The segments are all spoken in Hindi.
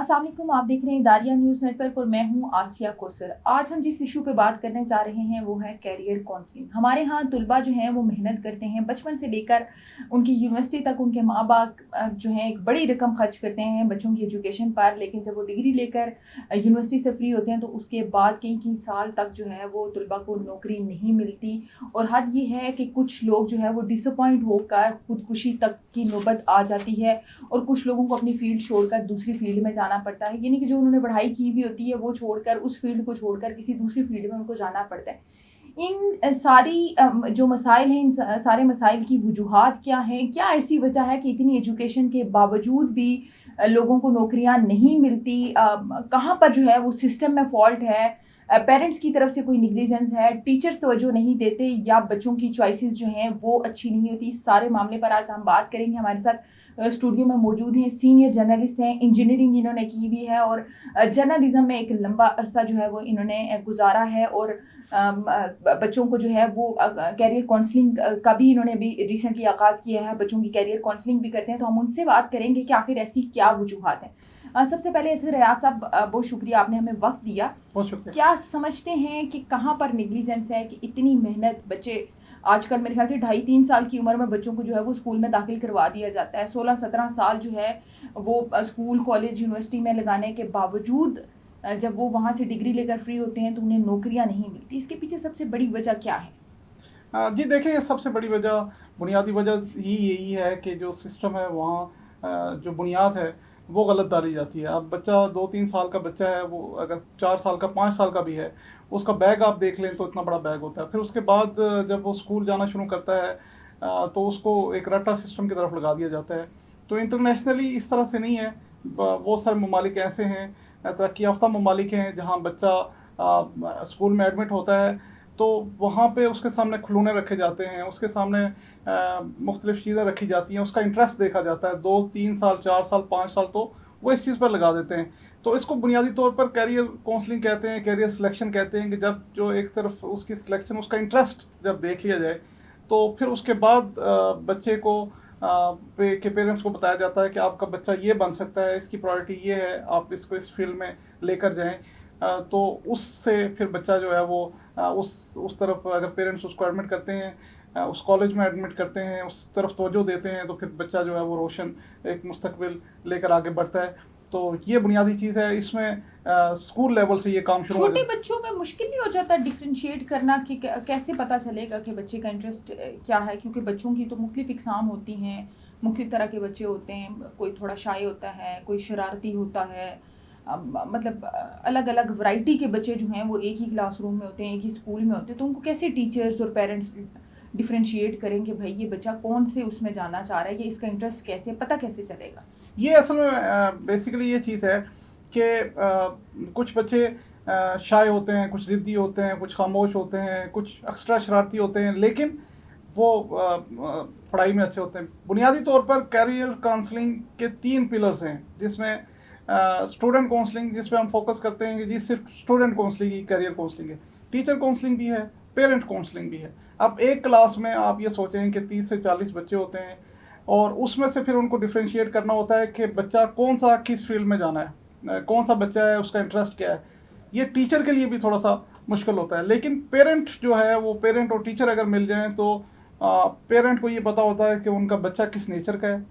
अस्सलाम वालेकुम, आप देख रहे हैं दारिया न्यूज़ नेटवर्क और मैं हूं आसिया कोसर। आज हम जिस इशू पे बात करने जा रहे हैं वो है कैरियर काउंसलिंग। हमारे यहाँ तुलबा जो हैं वो मेहनत करते हैं, बचपन से लेकर उनकी यूनिवर्सिटी तक उनके माँ बाप जो हैं एक बड़ी रकम खर्च करते हैं बच्चों की एजुकेशन पर। लेकिन जब वो डिग्री लेकर यूनिवर्सिटी से फ्री होते हैं तो उसके बाद कई कई साल तक जो है वो तुलबा को नौकरी नहीं मिलती। और हद ये है कि कुछ लोग जो है वो डिसअपॉइंट होकर खुदकुशी तक की नौबत आ जाती है और कुछ लोगों को अपनी फील्ड छोड़कर दूसरी फील्ड में जाना पड़ता है। यानी कि जो उन्होंने पढ़ाई की भी होती है वो छोड़कर, उस फील्ड को छोड़कर किसी दूसरी फील्ड में उनको जाना पड़ता है। इन सारी जो मसाइल हैं, इन सारे मसाइल की वजूहात क्या हैं? क्या ऐसी वजह है कि इतनी एजुकेशन के बावजूद भी लोगों को नौकरियां नहीं मिलती? कहाँ पर जो है वो सिस्टम में फॉल्ट है? पेरेंट्स की तरफ से कोई निग्लिजेंस है, टीचर्स तवज्जो नहीं देते, या बच्चों की चॉइसेस जो हैं वो अच्छी नहीं होती? इस सारे मामले पर आज हम बात करेंगे। हमारे साथ स्टूडियो में मौजूद हैं सीनियर जर्नलिस्ट हैं, इंजीनियरिंग इन्होंने की हुई है और जर्नलिज्म में एक लंबा अरसा जो है वो इन्होंने गुजारा है। और बच्चों को जो है वो कैरियर काउंसलिंग का भी इन्होंने अभी रिसेंटली आगाज़ किया है, बच्चों की कैरियर काउंसलिंग भी करते हैं। तो हम उनसे बात करेंगे कि आखिर ऐसी क्या वजूहात हैं। सबसे पहले ऐसे रियाज साहब, बहुत शुक्रिया, आपने हमें वक्त दिया। बहुत शुक्रिया। क्या समझते हैं कि कहाँ पर निग्लिजेंस है कि इतनी मेहनत बच्चे आजकल, मेरे ख्याल से 2.5-3 साल की उम्र में बच्चों को जो है वो स्कूल में दाखिल करवा दिया जाता है, 16-17 साल जो है वो स्कूल कॉलेज यूनिवर्सिटी में लगाने के बावजूद जब वो वहाँ से डिग्री लेकर फ्री होते हैं तो उन्हें नौकरियाँ नहीं मिलती। इसके पीछे सबसे बड़ी वजह क्या है? जी देखिए, सबसे बड़ी वजह, बुनियादी वजह ही यही है कि जो सिस्टम है वहाँ जो बुनियाद है वो गलत डाली जाती है। अब बच्चा 2-3 साल का बच्चा है, वो अगर 4 साल का 5 साल का भी है, उसका बैग आप देख लें तो इतना बड़ा बैग होता है। फिर उसके बाद जब वो स्कूल जाना शुरू करता है तो उसको एक रट्टा सिस्टम की तरफ लगा दिया जाता है। तो इंटरनेशनली इस तरह से नहीं है। बहुत सारे ममालिक ऐसे हैं, तरक्की याफ्ता ममालिक हैं, जहाँ बच्चा स्कूल में एडमिट होता है तो वहाँ पे उसके सामने खिलौने रखे जाते हैं, उसके सामने मुख्तलिफ़ चीज़ें रखी जाती हैं, उसका इंटरेस्ट देखा जाता है। 2-3 साल, 4 साल, 5 साल तो वो इस चीज़ पर लगा देते हैं। तो इसको बुनियादी तौर पर कैरियर काउंसलिंग कहते हैं, कैरियर सिलेक्शन कहते हैं कि जब जो एक तरफ उसकी सिलेक्शन, उसका इंटरेस्ट जब देख लिया जाए तो फिर उसके बाद बच्चे को के पेरेंट्स को बताया जाता है कि आपका बच्चा ये बन सकता है, इसकी प्रायोरिटी ये है, आप इसको इस फील्ड में लेकर जाएं। तो उससे फिर बच्चा जो है वो उस तरफ, अगर पेरेंट्स उसको एडमिट करते हैं, उस कॉलेज में एडमिट करते हैं, उस तरफ तवज्जो देते हैं, तो फिर बच्चा जो है वो रोशन एक मुस्तकबिल लेकर आगे बढ़ता है। तो ये बुनियादी चीज़ है। इसमें स्कूल लेवल से ये काम शुरू हो छोटे जाता है। बच्चों में मुश्किल नहीं हो जाता डिफ्रेंशिएट करना कि कैसे पता चलेगा कि बच्चे का इंटरेस्ट क्या है? क्योंकि बच्चों की तो मुख्तलिफ इकसाम होती हैं, मुख्तलिफ तरह के बच्चे होते हैं, कोई थोड़ा शाय होता है, कोई शरारती होता है। मतलब अलग अलग वैरायटी के बच्चे जो हैं वो एक ही क्लासरूम में होते हैं, एक ही स्कूल में होते हैं। तो उनको कैसे टीचर्स और पेरेंट्स डिफ्रेंशिएट करें कि भाई ये बच्चा कौन से उसमें जाना चाह रहा है, कि इसका इंटरेस्ट कैसे पता कैसे चलेगा? ये असल में बेसिकली ये चीज़ है कि कुछ बच्चे शाय होते हैं, कुछ ज़िद्दी होते हैं, कुछ खामोश होते हैं, कुछ एक्स्ट्रा शरारती होते हैं, लेकिन वो पढ़ाई में अच्छे होते हैं। बुनियादी तौर पर कैरियर काउंसलिंग के 3 पिलर्स हैं, जिसमें स्टूडेंट काउंसलिंग, जिस पे हम फोकस करते हैं कि जी सिर्फ स्टूडेंट काउंसलिंग ही कैरियर काउंसलिंग है। टीचर काउंसलिंग भी है, पेरेंट काउंसलिंग भी है। अब एक क्लास में आप ये सोचें कि 30 से 40 बच्चे होते हैं और उसमें से फिर उनको डिफ्रेंशिएट करना होता है कि बच्चा कौन सा किस फील्ड में जाना है, कौन सा बच्चा है, उसका इंटरेस्ट क्या है। ये टीचर के लिए भी थोड़ा सा मुश्किल होता है। लेकिन पेरेंट जो है, वो पेरेंट और टीचर अगर मिल जाएं तो पेरेंट को ये पता होता है कि उनका बच्चा किस नेचर का है,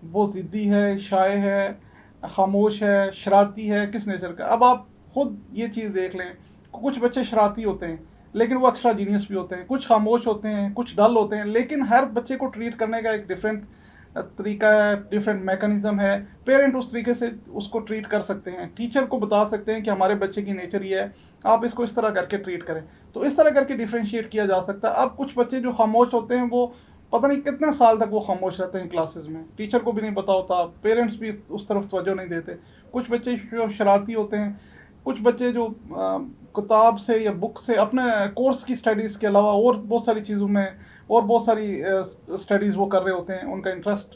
वो ज़िद्दी है, शाय है, खामोश है, शरारती है, किस नेचर का। अब आप खुद ये चीज़ देख लें, कुछ बच्चे शरारती होते हैं लेकिन वो एक्स्ट्रा जीनियस भी होते हैं, कुछ खामोश होते हैं, कुछ डल होते हैं, लेकिन हर बच्चे को ट्रीट करने का एक डिफरेंट तरीका है, डिफरेंट मैकेनिज्म है। पेरेंट उस तरीके से उसको ट्रीट कर सकते हैं, टीचर को बता सकते हैं कि हमारे बच्चे की नेचर ये है, आप इसको इस तरह करके ट्रीट करें। तो इस तरह करके डिफ्रेंशिएट किया जा सकता है। अब कुछ बच्चे जो खामोश होते हैं वो पता नहीं कितने साल तक वो खामोश रहते हैं क्लासेस में, टीचर को भी नहीं पता होता, पेरेंट्स भी उस तरफ तवज्जो नहीं देते। कुछ बच्चे जो शरारती होते हैं, कुछ बच्चे जो किताब से या बुक से अपने कोर्स की स्टडीज़ के अलावा और बहुत सारी चीज़ों में और बहुत सारी स्टडीज़ वो कर रहे होते हैं, उनका इंटरेस्ट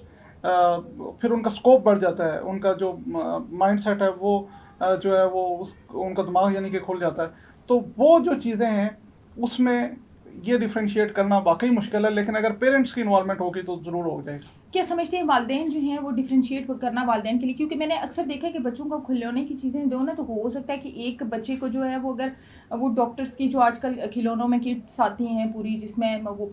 फिर उनका स्कोप बढ़ जाता है, उनका जो माइंड सेट है वो जो है वो उनका दिमाग यानी कि खुल जाता है। तो वो जो चीज़ें हैं उसमें ये डिफ्रेंशिएट करना वाकई मुश्किल है, लेकिन अगर पेरेंट्स की इन्वॉल्वमेंट होगी तो ज़रूर हो जाएगा। क्या समझते हैं वालिदैन जो हैं वो डिफरेंशिएट करना वालिदैन के लिए? क्योंकि मैंने अक्सर देखा है कि बच्चों को खिलौने की चीज़ें दो ना, तो हो सकता है कि एक बच्चे को जो है वो, अगर वो डॉक्टर्स की जो आजकल खिलौनों में किट्स आती हैं पूरी, जिसमें वो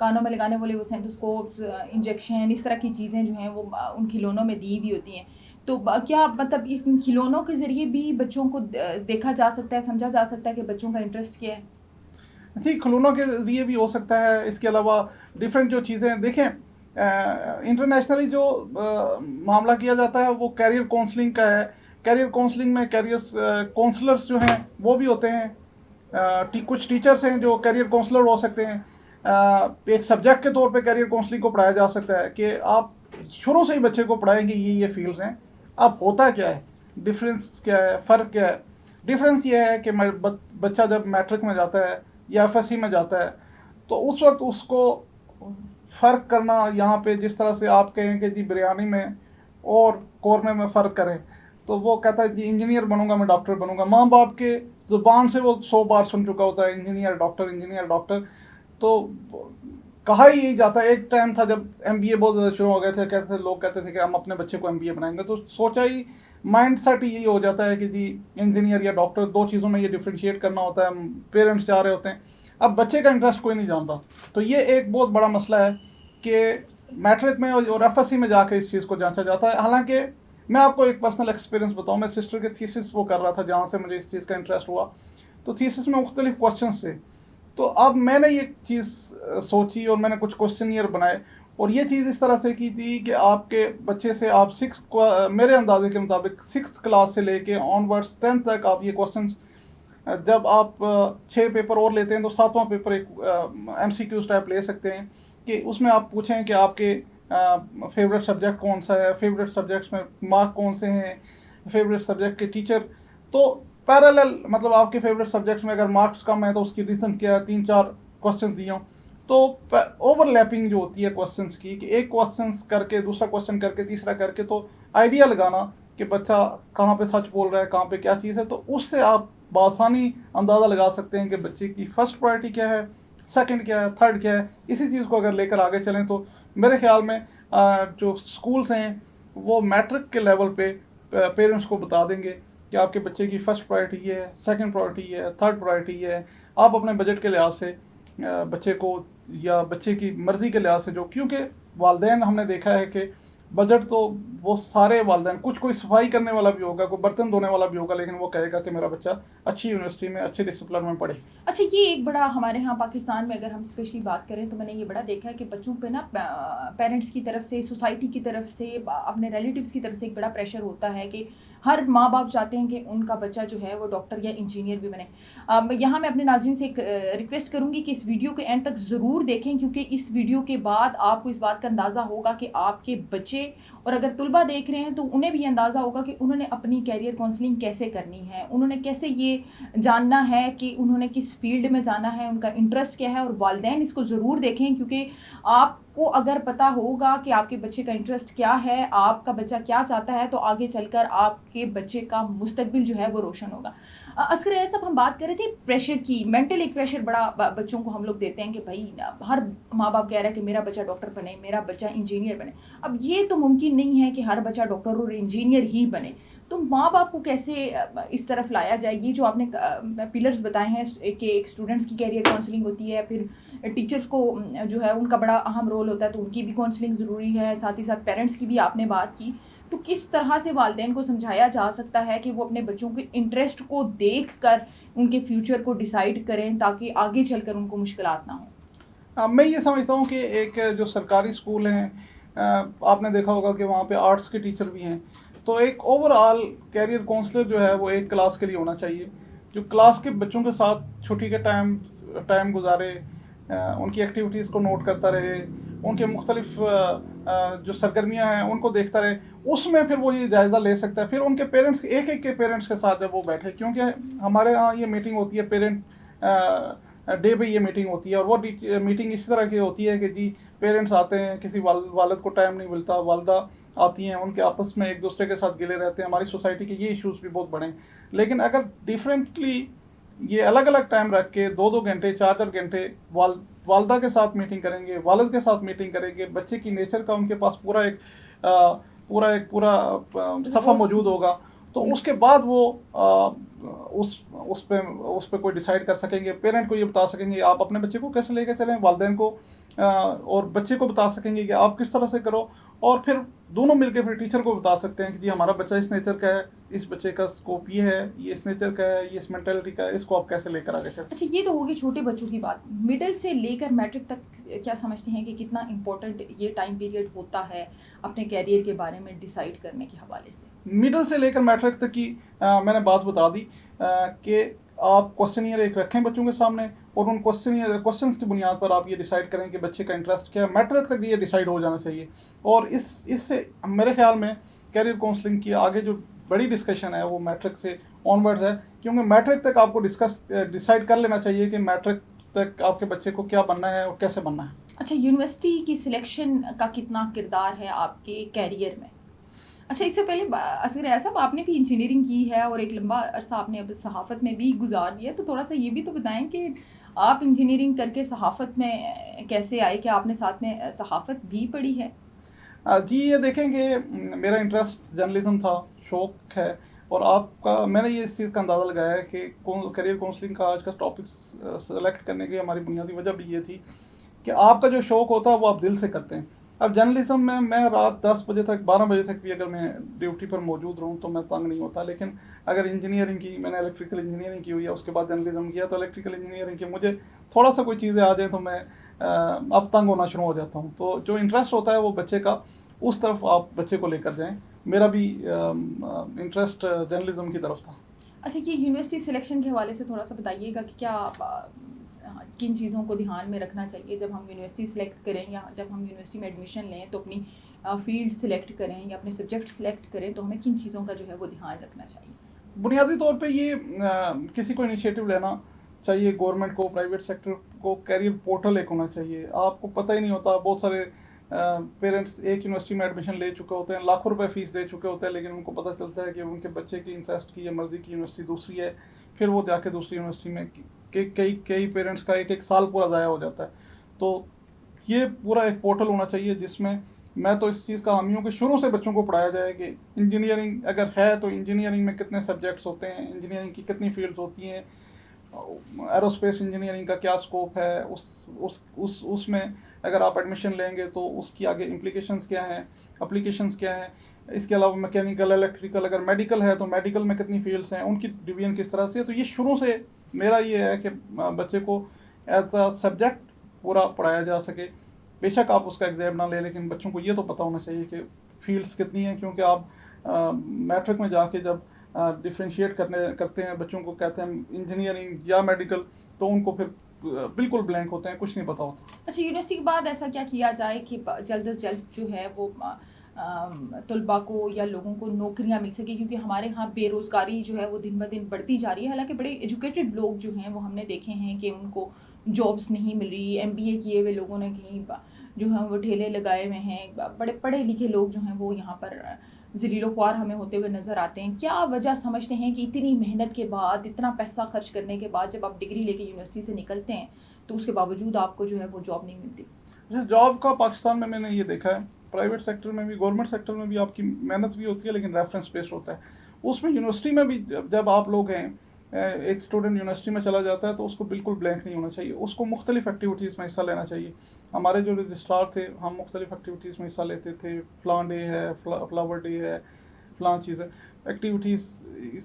कानों में लगाने वाले वो सेंटोस्कोप्स, इंजेक्शन, इस तरह की चीज़ें जो हैं वो उन खिलौनों में दी हुई होती हैं। तो क्या मतलब इस खिलौनों के ज़रिए भी बच्चों को देखा जा सकता है, समझा जा सकता है कि बच्चों का इंटरेस्ट क्या है? जी, खिलौनों के लिए भी हो सकता है। इसके अलावा डिफरेंट जो चीज़ें देखें, इंटरनेशनली जो मामला किया जाता है वो कैरियर काउंसलिंग का है। कैरियर काउंसलिंग में कैरियर काउंसलर्स जो हैं वो भी होते हैं। कुछ टीचर्स हैं जो कैरियर काउंसलर हो सकते हैं। एक सब्जेक्ट के तौर पे कैरियर काउंसलिंग को पढ़ाया जा सकता है कि आप शुरू से ही बच्चे को पढ़ाएंगे ये फील्ड्स हैं। अब होता क्या है, डिफरेंस क्या है, फ़र्क क्या है? डिफरेंस ये है कि बच्चा जब मैट्रिक में जाता है या एफएससी में जाता है तो उस वक्त उसको फ़र्क करना, यहाँ पे जिस तरह से आप कहें कि जी बिरयानी में और कौरमे में फ़र्क करें, तो वो कहता है जी इंजीनियर बनूंगा, मैं डॉक्टर बनूंगा। माँ बाप के ज़ुबान से वो 100 बार सुन चुका होता है इंजीनियर डॉक्टर इंजीनियर डॉक्टर। तो कहा ही यही जाता है। एक टाइम था जब एमबीए बहुत ज़्यादा शुरू हो गए थे, कहते थे लोग कहते थे कि हम अपने बच्चे को एमबीए बनाएंगे, तो सोचा ही माइंड सेट यही हो जाता है कि जी इंजीनियर या डॉक्टर, दो चीज़ों में ये डिफ्रेंशिएट करना होता है। पेरेंट्स चाह रहे होते हैं, अब बच्चे का इंटरेस्ट कोई नहीं जानता। तो ये एक बहुत बड़ा मसला है कि मैट्रिक में और एफएससी में जाके इस चीज़ को जांचा जाता है। हालांकि मैं आपको एक पर्सनल एक्सपीरियंस बताऊं, मैं सिस्टर के थीसिस वो कर रहा था जहाँ से मुझे इस चीज़ का इंटरेस्ट हुआ। तो थीसिस में मुख्तलिफ क्वेश्चन थे, तो अब मैंने ये चीज़ सोची और मैंने कुछ क्वेश्चनियर बनाए, और ये चीज़ इस तरह से की थी कि आपके बच्चे से आप मेरे अंदाजे के मुताबिक 6th क्लास से लेके ऑनवर्ड्स 10th तक आप ये क्वेश्चंस, जब आप 6 पेपर और लेते हैं तो 7वां पेपर एक MCQ टाइप ले सकते हैं कि उसमें आप पूछें कि आपके फेवरेट सब्जेक्ट कौन सा है, फेवरेट सब्जेक्ट्स में मार्क कौन से हैं, फेवरेट सब्जेक्ट के टीचर। तो पैरेलल मतलब आपके फेवरेट सब्जेक्ट्स में अगर मार्क्स कम है तो उसकी रीज़न क्या है, 3-4 क्वेश्चन दिए हों। तो ओवरलैपिंग जो होती है क्वेश्चंस की, कि एक क्वेश्चन करके दूसरा क्वेश्चन करके तीसरा करके, तो आइडिया लगाना कि बच्चा कहाँ पे सच बोल रहा है, कहाँ पे क्या चीज़ है, तो उससे आप बआसानी अंदाज़ा लगा सकते हैं कि बच्चे की फ़र्स्ट प्रायोरिटी क्या है, सेकंड क्या है, थर्ड क्या है। इसी चीज़ को अगर लेकर आगे चलें तो मेरे ख्याल में जो स्कूल्स हैं वो मैट्रिक के लेवल पे पेरेंट्स को बता देंगे कि आपके बच्चे की फ़र्स्ट प्रायोरिटी ये है, सेकंड प्रायोरिटी ये है, थर्ड प्रायोरिटी ये है। आप अपने बजट के लिहाज से बच्चे को या बच्चे की मर्ज़ी के लिहाज से, जो क्योंकि वालिदैन हमने देखा है कि बजट तो वो सारे वालिदैन, कोई सफाई करने वाला भी होगा, कोई बर्तन धोने वाला भी होगा, लेकिन वो कहेगा कि मेरा बच्चा अच्छी यूनिवर्सिटी में अच्छे डिसिप्लिन में पढ़े। अच्छा, ये एक बड़ा हमारे यहाँ पाकिस्तान में अगर हम स्पेशली बात करें तो मैंने ये बड़ा देखा है कि बच्चों पे ना पेरेंट्स की तरफ से, सोसाइटी की तरफ से, अपने रिलेटिव्स की तरफ से एक बड़ा प्रेशर होता है कि हर माँ बाप चाहते हैं कि उनका बच्चा जो है वो डॉक्टर या इंजीनियर भी बने। यहाँ मैं अपने नाज़रीन से एक रिक्वेस्ट करूँगी कि इस वीडियो के एंड तक ज़रूर देखें, क्योंकि इस वीडियो के बाद आपको इस बात का अंदाज़ा होगा कि आपके बच्चे, और अगर तुलबा देख रहे हैं तो उन्हें भी अंदाज़ा होगा कि उन्होंने अपनी कैरियर काउंसलिंग कैसे करनी है, उन्होंने कैसे ये जानना है कि उन्होंने किस फील्ड में जाना है, उनका इंटरेस्ट क्या है। और वालिदैन इसको ज़रूर देखें, क्योंकि आपको अगर पता होगा कि आपके बच्चे का इंटरेस्ट क्या है, आपका बच्चा क्या चाहता है, तो आगे चलकर आपके बच्चे का मुस्तकबिल जो है वो रोशन होगा। अस्कर ये सब हम बात कर रहे थे प्रेशर की, मेंटल एक प्रेशर बड़ा बच्चों को हम लोग देते हैं कि भाई हर माँ बाप कह रहा है कि मेरा बच्चा डॉक्टर बने, मेरा बच्चा इंजीनियर बने। अब ये तो मुमकिन नहीं है कि हर बच्चा डॉक्टर और इंजीनियर ही बने, तो माँ बाप को कैसे इस तरफ लाया जाए? ये जो आपने पिलर्स बताए हैं कि एक स्टूडेंट्स की कैरियर काउंसलिंग होती है, फिर टीचर्स को जो है उनका बड़ा अहम रोल होता है, तो उनकी भी काउंसलिंग ज़रूरी है, साथ ही साथ पेरेंट्स की भी आपने बात की। तो किस तरह से वालिदैन को समझाया जा सकता है कि वो अपने बच्चों के इंटरेस्ट को देखकर उनके फ्यूचर को डिसाइड करें, ताकि आगे चलकर उनको मुश्किलात ना हो? मैं ये समझता हूँ कि एक जो सरकारी स्कूल हैं, आपने देखा होगा कि वहाँ पे आर्ट्स के टीचर भी हैं, तो एक ओवरऑल कैरियर काउंसलर जो है वो एक क्लास के लिए होना चाहिए, जो क्लास के बच्चों के साथ छुट्टी के टाइम गुजारे, उनकी एक्टिविटीज़ को नोट करता रहे, उनके मुख्तलिफ जो सरगर्मियाँ हैं उनको देखता रहे, उसमें फिर वो ये जायज़ा ले सकता है। फिर उनके पेरेंट्स, एक के पेरेंट्स के साथ जब वो बैठे, क्योंकि हमारे यहाँ ये मीटिंग होती है पेरेंट डे पे ये मीटिंग होती है, और वो मीटिंग इस तरह की होती है कि जी पेरेंट्स आते हैं, किसी वालिद को टाइम नहीं मिलता, वालदा आती हैं, उनके आपस में एक दूसरे के साथ गिले रहते हैं। हमारी सोसाइटी के ये इश्यूज़ भी बहुत बड़े हैं, लेकिन अगर डिफरेंटली ये अलग अलग टाइम रख के 2-2 घंटे 4-4 घंटे वालदा के साथ मीटिंग करेंगे, वालिद के साथ मीटिंग करेंगे, बच्चे की नेचर का उनके पास पूरा सफ़ा मौजूद होगा। तो उसके बाद वो उस पे कोई डिसाइड कर सकेंगे। पेरेंट को ये बता सकेंगे आप अपने बच्चे को कैसे लेकर चलें, वालिदैन को और बच्चे को बता सकेंगे कि आप किस तरह से करो, और फिर दोनों मिलकर फिर टीचर को बता सकते हैं कि जी हमारा बच्चा इस नेचर का है, इस बच्चे का स्कोप ये है, ये इस नेचर का है, ये इस मेंटेलिटी का है, इसको आप कैसे लेकर आगे चलें। अच्छा, ये तो होगी छोटे बच्चों की बात। मिडिल से लेकर मैट्रिक तक क्या समझते हैं कि कितना इम्पोर्टेंट ये टाइम पीरियड होता है अपने कैरियर के बारे में डिसाइड करने के हवाले से? मिडिल से लेकर मैट्रिक तक की मैंने बात बता दी कि आप क्वेश्चनियर एक रखें बच्चों के सामने, और उन क्वेश्चंस की बुनियाद पर आप ये डिसाइड करें कि बच्चे का इंटरेस्ट क्या है। मैट्रिक तक ये डिसाइड हो जाना चाहिए, और इससे मेरे ख्याल में कैरियर काउंसलिंग की आगे जो बड़ी डिस्कशन है वो मैट्रिक से ऑनवर्ड्स है, क्योंकि मैट्रिक तक आपको डिसाइड कर लेना चाहिए कि मैट्रिक तक आपके बच्चे को क्या बनना है और कैसे बनना है। अच्छा, यूनिवर्सिटी की सिलेक्शन का कितना किरदार है आपके कैरियर में? अच्छा, इससे पहले असगर ऐसा साहब, आपने भी इंजीनियरिंग की है और एक लंबा अरसा आपने अब सहाफ़त में भी गुजार दिया, तो थोड़ा सा ये भी तो बताएं कि आप इंजीनियरिंग करके सहाफ़त में कैसे आए? क्या आपने साथ में सहाफ़त भी पढ़ी है? जी, ये देखें कि मेरा इंटरेस्ट जर्नलिज्म था, शौक़ है, और आपका मैंने ये इस चीज़ का अंदाज़ा लगाया है कि करियर काउंसलिंग का आज का टॉपिक सेलेक्ट करने की हमारी बुनियादी वजह भी ये थी कि आपका जो शौक़ होता है वो आप दिल से करते हैं। अब जर्नलिज्म में मैं रात 10 बजे तक 12 बजे तक भी अगर मैं ड्यूटी पर मौजूद रहूँ तो मैं तंग नहीं होता, लेकिन अगर इंजीनियरिंग की, मैंने इलेक्ट्रिकल इंजीनियरिंग की हुई है, उसके बाद जर्नलिज्म किया, तो इलेक्ट्रिकल इंजीनियरिंग की मुझे थोड़ा सा कोई चीज़ें आ जाए तो मैं अब तंग होना शुरू हो जाता हूँ। तो जो इंटरेस्ट होता है वो बच्चे का, उस तरफ आप बच्चे को लेकर जाएँ। मेरा भी इंटरेस्ट जर्नलिज्म की तरफ था। अच्छा, ये यूनिवर्सिटी सिलेक्शन के हवाले से थोड़ा सा बताइएगा कि क्या किन चीज़ों को ध्यान में रखना चाहिए जब हम यूनिवर्सिटी सिलेक्ट करें, या जब हम यूनिवर्सिटी में एडमिशन लें तो अपनी फील्ड सिलेक्ट करें या अपने सब्जेक्ट सिलेक्ट करें, तो हमें किन चीज़ों का जो है वो ध्यान रखना चाहिए? बुनियादी तौर पे ये किसी को इनिशिएटिव लेना चाहिए, गवर्नमेंट को, प्राइवेट सेक्टर को। कैरियर पोर्टल एक होना चाहिए। आपको पता ही नहीं होता, बहुत सारे पेरेंट्स एक यूनिवर्सिटी में एडमिशन ले चुके होते हैं, लाखों रुपए फीस दे चुके होते हैं, लेकिन उनको पता चलता है कि उनके बच्चे की इंटरेस्ट की या मर्ज़ी की यूनिवर्सिटी दूसरी है। फिर वो जाके दूसरी यूनिवर्सिटी में कई पेरेंट्स का एक साल पूरा ज़ाया हो जाता है। तो ये पूरा एक पोर्टल होना चाहिए जिसमें, मैं तो इस चीज़ का हामी हूँ कि शुरू से बच्चों को पढ़ाया जाए कि इंजीनियरिंग अगर है तो इंजीनियरिंग में कितने सब्जेक्ट्स होते हैं, इंजीनियरिंग की कितनी फील्ड्स होती हैं, एरोस्पेस इंजीनियरिंग का क्या स्कोप है, उसमें अगर आप एडमिशन लेंगे तो उसकी आगे इम्प्लीकेशंस क्या हैं, एप्लीकेशंस क्या हैं। इसके अलावा मैकेनिकल, इलेक्ट्रिकल, अगर मेडिकल है तो मेडिकल में कितनी फील्ड्स हैं, उनकी डिवीजन किस तरह से है। तो ये शुरू से मेरा ये है कि बच्चे को एज अ सब्जेक्ट पूरा पढ़ाया जा सके। बेशक आप उसका एग्जाम ना लें, लेकिन बच्चों को ये तो पता होना चाहिए कि फील्ड्स कितनी हैं, क्योंकि आप मैट्रिक में जाके जब डिफ्रेंशिएट करते हैं, बच्चों को कहते हैं इंजीनियरिंग या मेडिकल, तो उनको फिर बिल्कुल ब्लैंक होते हैं, कुछ नहीं पता होता। अच्छा, यूनिवर्सिटी के बाद ऐसा क्या किया जाए कि जल्द से जल्द जो है वो तलबा को या लोगों को नौकरियां मिल सके, क्योंकि हमारे यहाँ बेरोज़गारी जो है वो दिन ब दिन बढ़ती जा रही है। हालांकि बड़े एजुकेटेड लोग जो हैं वो हमने देखे हैं कि उनको जॉब्स नहीं मिल रही। MBA किए हुए लोगों ने कहीं जो है वो ठेले लगाए हुए हैं। बड़े पढ़े लिखे लोग जो हैं वो यहाँ पर ज़लीलो ख्वार हमें होते हुए नज़र आते हैं। क्या वजह समझते हैं कि इतनी मेहनत के बाद, इतना पैसा खर्च करने के बाद जब आप डिग्री लेके यूनिवर्सिटी से निकलते हैं तो उसके बावजूद आपको जो है वो जॉब नहीं मिलती? जॉब का पाकिस्तान में मैंने ये देखा है, प्राइवेट सेक्टर में भी, गवर्नमेंट सेक्टर में भी आपकी मेहनत भी होती है, लेकिन रेफरेंस बेस्ड होता है। उसमें यूनिवर्सिटी में भी जब आप लोग हैं, एक स्टूडेंट यूनिवर्सिटी में चला जाता है तो उसको बिल्कुल ब्लैंक नहीं होना चाहिए, उसको मुख्तलिफ एक्टिविटीज़ में हिस्सा लेना चाहिए। हमारे जो रजिस्ट्रार थे, हम मुख्तलिफ एक्टिविटीज़ में हिस्सा लेते थे। फ़लाँ डे है, फ्लावर डे है, फ़लाँ चीज़ है, एक्टिविटीज़,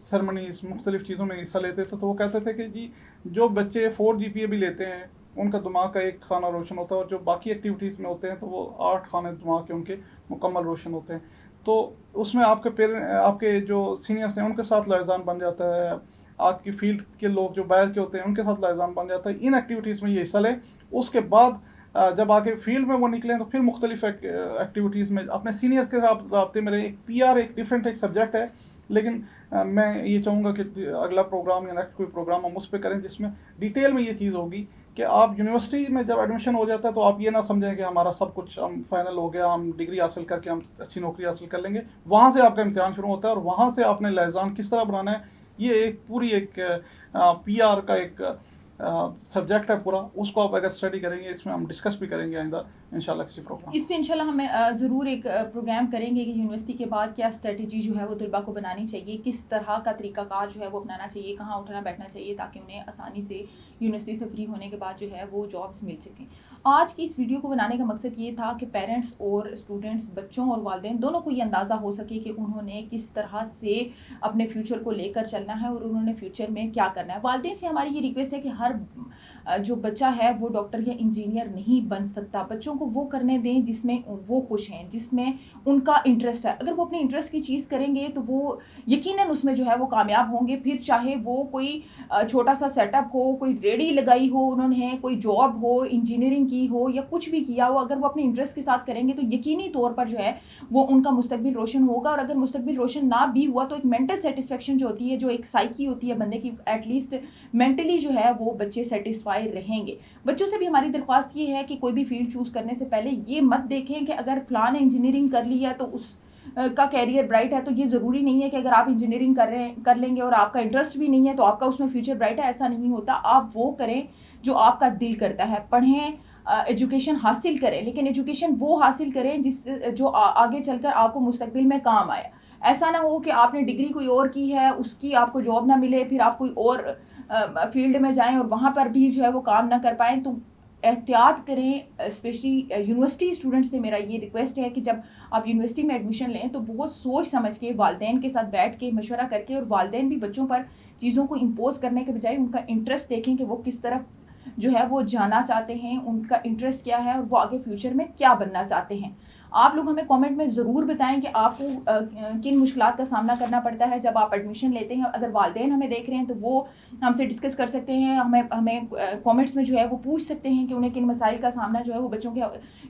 सरमनीज़, मुख्तलिफ चीज़ों में हिस्सा लेते थे। तो वो कहते थे कि जी जो बच्चे 4 GPA भी लेते हैं उनका दिमाग का एक खाना रोशन होता है, और जो बाकी एक्टिविटीज़ में होते हैं तो वो 8 खाने दिमाग के उनके मुकम्मल रोशन होते हैं। तो उसमें आपके जो सीनियर्स हैं उनके साथ लाइज़ान बन जाता है, आपकी फील्ड के लोग जो बाहर के होते हैं उनके साथ लाइज़ान बन जाता है। इन एक्टिविटीज़ में ये हिस्सा लें। उसके बाद जब आगे फील्ड में वो निकलें तो फिर मुख्तलिफ एक्टिविटीज़ में अपने सीनियर्स के साथ रब्ते में रहें। एक PR एक डिफरेंट एक सब्जेक्ट है, लेकिन मैं ये चाहूँगा कि अगला प्रोग्राम या नेक्स्ट कोई प्रोग्राम हम उस पर करें जिसमें डिटेल में ये चीज़ होगी कि आप यूनिवर्सिटी में जब एडमिशन हो जाता है तो आप ये ना समझें कि हमारा सब कुछ हम फाइनल हो गया, हम डिग्री हासिल करके हम अच्छी नौकरी हासिल कर लेंगे। वहाँ से आपका इम्तिहान शुरू होता है, और वहाँ से आपने लाइज़ान किस तरह बनाना है ये एक पूरी एक पीआर का एक सब्जेक्ट है पूरा, उसको आप अगर स्टडी करेंगे, इसमें हम डिस्कस भी करेंगे आइंदा इंशाल्लाह किसी प्रोग्राम। इस पे इंशाल्लाह हमें ज़रूर एक प्रोग्राम करेंगे कि यूनिवर्सिटी के बाद क्या स्ट्रेटजी जो है वो तलबा को बनानी चाहिए, किस तरह का तरीक़ाकार जो है वो अपनाना चाहिए, कहाँ उठना बैठना चाहिए ताकि उन्हें आसानी से यूनिवर्सिटी से फ्री होने के बाद जो है वो जॉब्स मिल सकें। आज की इस वीडियो को बनाने का मकसद ये था कि पेरेंट्स और स्टूडेंट्स, बच्चों और वालिदैन दोनों को ये अंदाज़ा हो सके कि उन्होंने किस तरह से अपने फ्यूचर को लेकर चलना है और उन्होंने फ्यूचर में क्या करना है। वालिदैन से हमारी ये रिक्वेस्ट है कि हर जो बच्चा है वो डॉक्टर या इंजीनियर नहीं बन सकता। बच्चों को वो करने दें जिसमें वो खुश हैं, जिसमें उनका इंटरेस्ट है। अगर वो अपने इंटरेस्ट की चीज़ करेंगे तो वो यकीनन उसमें जो है वो कामयाब होंगे। फिर चाहे वो कोई छोटा सा सेटअप हो, कोई रेडी लगाई हो उन्होंने, कोई जॉब हो, इंजीनियरिंग की हो या कुछ भी किया हो, अगर वो अपने इंटरेस्ट के साथ करेंगे तो यकीनी तौर पर जो है वो उनका मुस्तकबिल रोशन होगा। और अगर मुस्तकबिल रोशन ना भी हुआ तो एक मेंटल सेटिस्फेक्शन जो होती है, जो एक साइकी होती है बंदे की, एटलीस्ट मेंटली जो है वो बच्चे सेटिस्फाई रहेंगे। बच्चों से भी हमारी दरख्वास्त ये है कि कोई भी फील्ड चूज़ करने से पहले ये मत देखें कि अगर फ़लाँ ने इंजीनियरिंग कर ली है तो उस का कैरियर ब्राइट है, तो ये ज़रूरी नहीं है कि अगर आप इंजीनियरिंग कर लेंगे और आपका इंटरेस्ट भी नहीं है तो आपका उसमें फ्यूचर ब्राइट है। ऐसा नहीं होता। आप वो करें जो आपका दिल करता है, पढ़ें, एजुकेशन हासिल करें, लेकिन एजुकेशन वो हासिल करें जो आगे चलकर आपको मुस्तकबिल में काम आए। ऐसा ना हो कि आपने डिग्री कोई और की है, उसकी आपको जॉब ना मिले, फिर आप कोई और फील्ड में जाएं और वहाँ पर भी जो है वो काम ना कर पाएँ। तो एहतियात करें। स्पेशली यूनिवर्सिटी स्टूडेंट से मेरा ये रिक्वेस्ट है कि जब आप यूनिवर्सिटी में एडमिशन लें तो बहुत सोच समझ के, वालिदैन के साथ बैठ के मशवरा करके, और वालिदैन भी बच्चों पर चीज़ों को इम्पोज करने के बजाय उनका इंटरेस्ट देखें कि वो किस तरफ जो है वो जाना चाहते हैं, उनका इंटरेस्ट क्या है और वो आगे फ्यूचर में क्या बनना चाहते हैं। आप लोग हमें कमेंट में ज़रूर बताएं कि आपको किन मुश्किलात का सामना करना पड़ता है जब आप एडमिशन लेते हैं। अगर वालिदैन हमें देख रहे हैं तो वो हमसे डिस्कस कर सकते हैं, हमें कमेंट्स में जो है वो पूछ सकते हैं कि उन्हें किन मसाइल का सामना जो है वो बच्चों के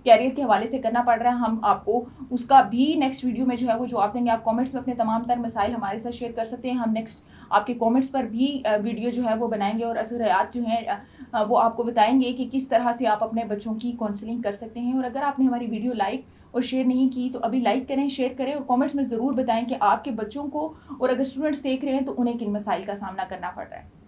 कैरियर के हवाले से करना पड़ रहा है। हम आपको उसका भी नेक्स्ट वीडियो में जो है वो जवाब देंगे। आप कॉमेंट्स में अपने तमाम तर मसाइल हमारे साथ शेयर कर सकते हैं। हम नेक्स्ट आपके कॉमेंट्स पर भी वीडियो जो है वो बनाएंगे और असरयात जो है वो आपको बताएंगे कि किस तरह से आप अपने बच्चों की काउंसलिंग कर सकते हैं। और अगर आपने हमारी वीडियो लाइक और शेयर नहीं की तो अभी लाइक करें, शेयर करें और कमेंट्स में ज़रूर बताएं कि आपके बच्चों को और अगर स्टूडेंट्स देख रहे हैं तो उन्हें किन मसाइल का सामना करना पड़ रहा है।